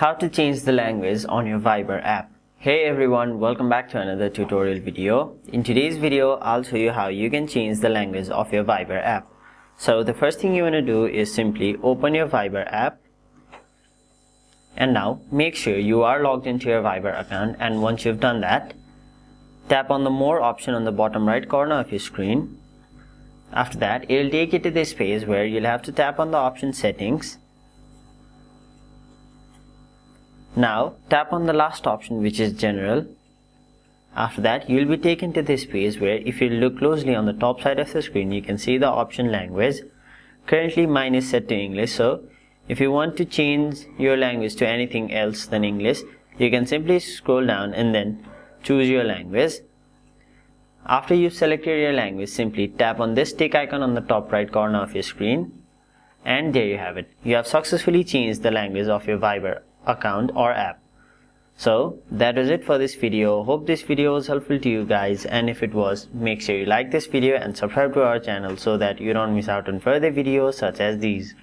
How to change the language on your Viber app. Hey everyone, welcome back to another tutorial video. In today's video, I'll show you how you can change the language of your Viber app. So the first thing you want to do is simply open your Viber app. And now make sure you are logged into your Viber account, and once you've done that, tap on the More option on the bottom right corner of your screen. After that, it'll take you to this page where you'll have to tap on the option Settings. Now tap on the last option, which is General. After that, you'll be taken to this page where if you look closely on the top side of the screen, you can see the option Language. Currently mine is set to English, so if you want to change your language to anything else than English, you can simply scroll down and then choose your language. After you've selected your language, simply tap on this tick icon on the top right corner of your screen, and there you have it. You have successfully changed the language of your Viber account or app. So that was it for this video. Hope this video was helpful to you guys, and if it was, make sure you like this video and subscribe to our channel so that you don't miss out on further videos such as these.